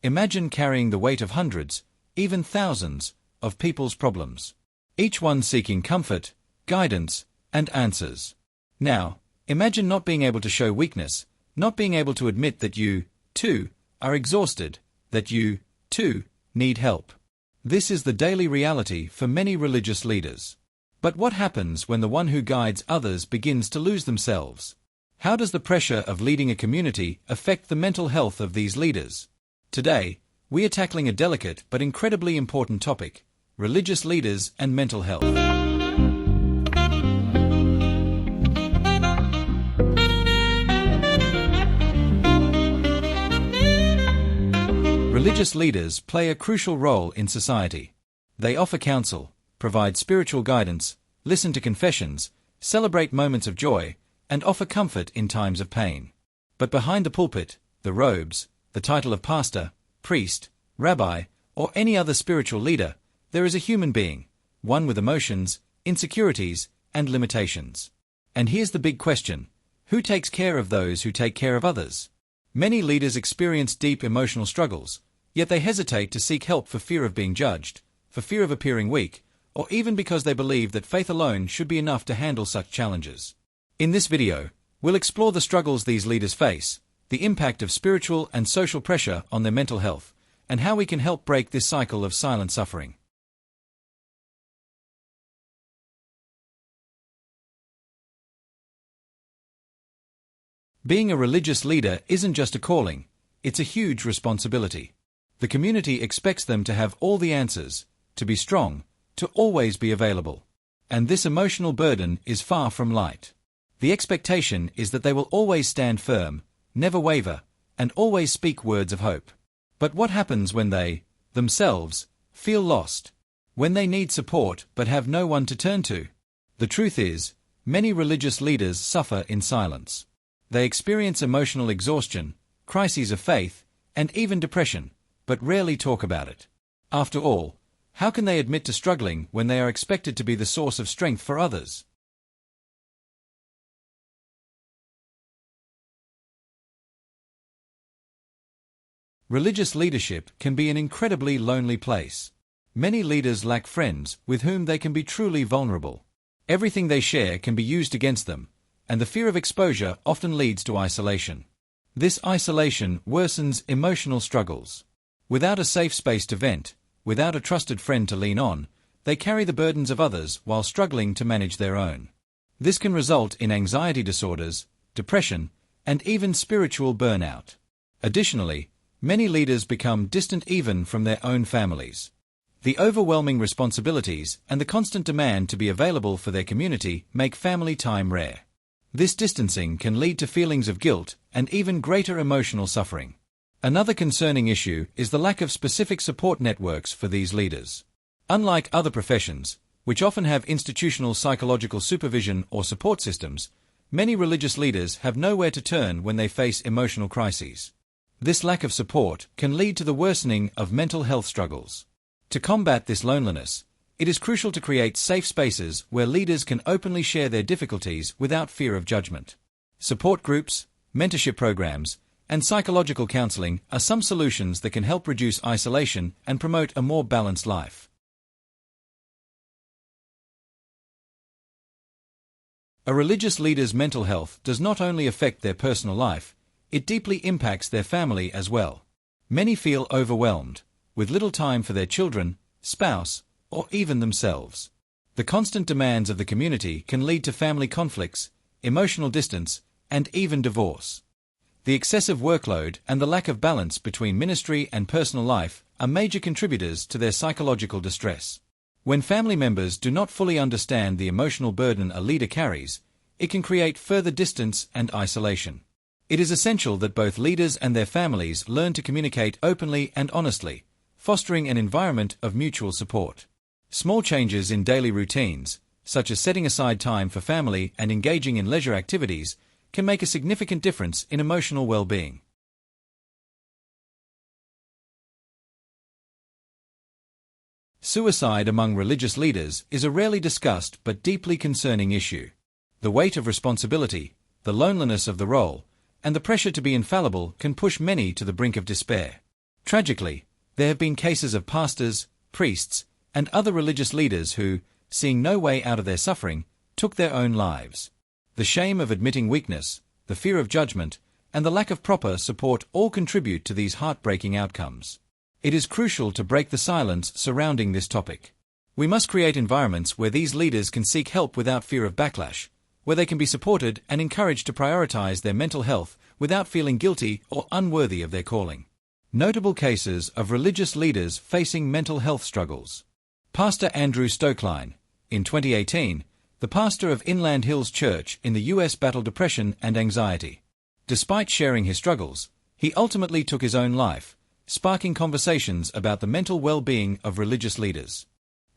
Imagine carrying the weight of hundreds, even thousands, of people's problems, each one seeking comfort, guidance, and answers. Now, imagine not being able to show weakness, not being able to admit that you, too, are exhausted, that you, too, need help. This is the daily reality for many religious leaders. But what happens when the one who guides others begins to lose themselves? How does the pressure of leading a community affect the mental health of these leaders? Today, we are tackling a delicate but incredibly important topic: religious leaders and mental health. Religious leaders play a crucial role in society. They offer counsel, provide spiritual guidance, listen to confessions, celebrate moments of joy, and offer comfort in times of pain. But behind the pulpit, the robes, the title of pastor, priest, rabbi, or any other spiritual leader, there is a human being, one with emotions, insecurities, and limitations. And here's the big question: who takes care of those who take care of others? Many leaders experience deep emotional struggles, yet they hesitate to seek help for fear of being judged, for fear of appearing weak, or even because they believe that faith alone should be enough to handle such challenges. In this video, we'll explore the struggles these leaders face, the impact of spiritual and social pressure on their mental health, and how we can help break this cycle of silent suffering. Being a religious leader isn't just a calling, it's a huge responsibility. The community expects them to have all the answers, to be strong, to always be available. And this emotional burden is far from light. The expectation is that they will always stand firm, never waver, and always speak words of hope. But what happens when they, themselves, feel lost? When they need support but have no one to turn to? The truth is, many religious leaders suffer in silence. They experience emotional exhaustion, crises of faith, and even depression, but rarely talk about it. After all, how can they admit to struggling when they are expected to be the source of strength for others? Religious leadership can be an incredibly lonely place. Many leaders lack friends with whom they can be truly vulnerable. Everything they share can be used against them, and the fear of exposure often leads to isolation. This isolation worsens emotional struggles. Without a safe space to vent, without a trusted friend to lean on, they carry the burdens of others while struggling to manage their own. This can result in anxiety disorders, depression, and even spiritual burnout. Additionally, many leaders become distant even from their own families. The overwhelming responsibilities and the constant demand to be available for their community make family time rare. This distancing can lead to feelings of guilt and even greater emotional suffering. Another concerning issue is the lack of specific support networks for these leaders. Unlike other professions, which often have institutional psychological supervision or support systems, many religious leaders have nowhere to turn when they face emotional crises. This lack of support can lead to the worsening of mental health struggles. To combat this loneliness, it is crucial to create safe spaces where leaders can openly share their difficulties without fear of judgment. Support groups, mentorship programs, and psychological counseling are some solutions that can help reduce isolation and promote a more balanced life. A religious leader's mental health does not only affect their personal life, it deeply impacts their family as well. Many feel overwhelmed, with little time for their children, spouse, or even themselves. The constant demands of the community can lead to family conflicts, emotional distance, and even divorce. The excessive workload and the lack of balance between ministry and personal life are major contributors to their psychological distress. When family members do not fully understand the emotional burden a leader carries, it can create further distance and isolation. It is essential that both leaders and their families learn to communicate openly and honestly, fostering an environment of mutual support. Small changes in daily routines, such as setting aside time for family and engaging in leisure activities, can make a significant difference in emotional well-being. Suicide among religious leaders is a rarely discussed but deeply concerning issue. The weight of responsibility, the loneliness of the role, and the pressure to be infallible can push many to the brink of despair. Tragically, there have been cases of pastors, priests, and other religious leaders who, seeing no way out of their suffering, took their own lives. The shame of admitting weakness, the fear of judgment, and the lack of proper support all contribute to these heartbreaking outcomes. It is crucial to break the silence surrounding this topic. We must create environments where these leaders can seek help without fear of backlash, where they can be supported and encouraged to prioritize their mental health without feeling guilty or unworthy of their calling. Notable cases of religious leaders facing mental health struggles. Pastor Andrew Stokline. In 2018, the pastor of Inland Hills Church in the U.S. battled depression and anxiety. Despite sharing his struggles, he ultimately took his own life, sparking conversations about the mental well-being of religious leaders.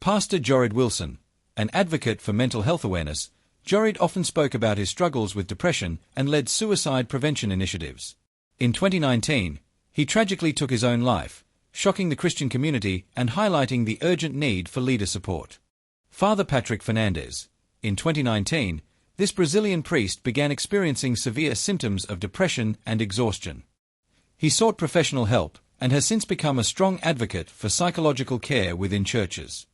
Pastor Jorid Wilson. An advocate for mental health awareness, Jorid often spoke about his struggles with depression and led suicide prevention initiatives. In 2019, he tragically took his own life, shocking the Christian community and highlighting the urgent need for leader support. Father Patrick Fernandez. In 2019, this Brazilian priest began experiencing severe symptoms of depression and exhaustion. He sought professional help and has since become a strong advocate for psychological care within churches.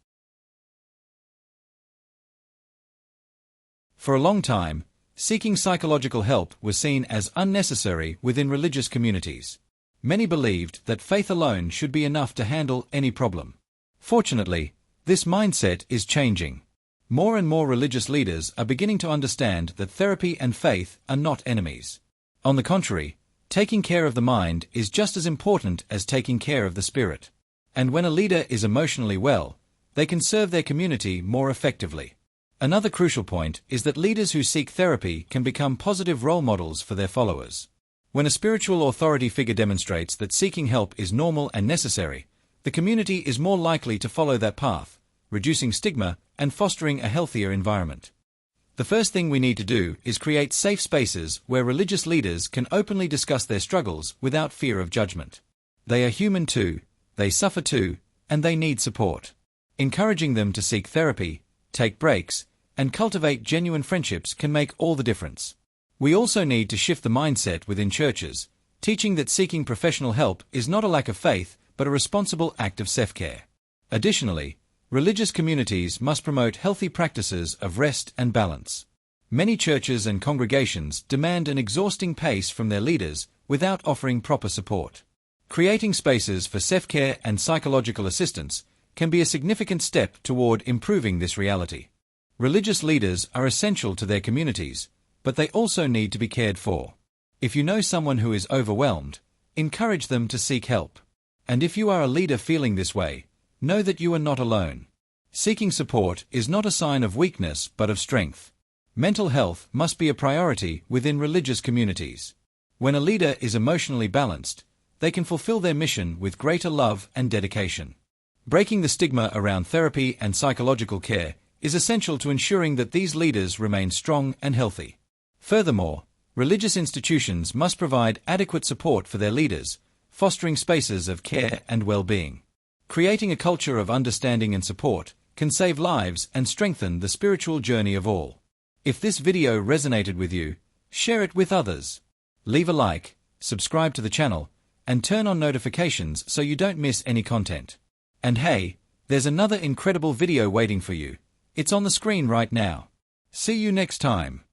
For a long time, seeking psychological help was seen as unnecessary within religious communities. Many believed that faith alone should be enough to handle any problem. Fortunately, this mindset is changing. More and more religious leaders are beginning to understand that therapy and faith are not enemies. On the contrary, taking care of the mind is just as important as taking care of the spirit. And when a leader is emotionally well, they can serve their community more effectively. Another crucial point is that leaders who seek therapy can become positive role models for their followers. When a spiritual authority figure demonstrates that seeking help is normal and necessary, the community is more likely to follow that path, reducing stigma and fostering a healthier environment. The first thing we need to do is create safe spaces where religious leaders can openly discuss their struggles without fear of judgment. They are human too, they suffer too, and they need support. Encouraging them to seek therapy, take breaks, and cultivate genuine friendships can make all the difference. We also need to shift the mindset within churches, teaching that seeking professional help is not a lack of faith, but a responsible act of self-care. Additionally, religious communities must promote healthy practices of rest and balance. Many churches and congregations demand an exhausting pace from their leaders without offering proper support. Creating spaces for self-care and psychological assistance can be a significant step toward improving this reality. Religious leaders are essential to their communities, but they also need to be cared for. If you know someone who is overwhelmed, encourage them to seek help. And if you are a leader feeling this way, know that you are not alone. Seeking support is not a sign of weakness but of strength. Mental health must be a priority within religious communities. When a leader is emotionally balanced, they can fulfill their mission with greater love and dedication. Breaking the stigma around therapy and psychological care is essential to ensuring that these leaders remain strong and healthy. Furthermore, religious institutions must provide adequate support for their leaders, fostering spaces of care and well-being. Creating a culture of understanding and support can save lives and strengthen the spiritual journey of all. If this video resonated with you, share it with others. Leave a like, subscribe to the channel, and turn on notifications so you don't miss any content. And hey, there's another incredible video waiting for you. It's on the screen right now. See you next time.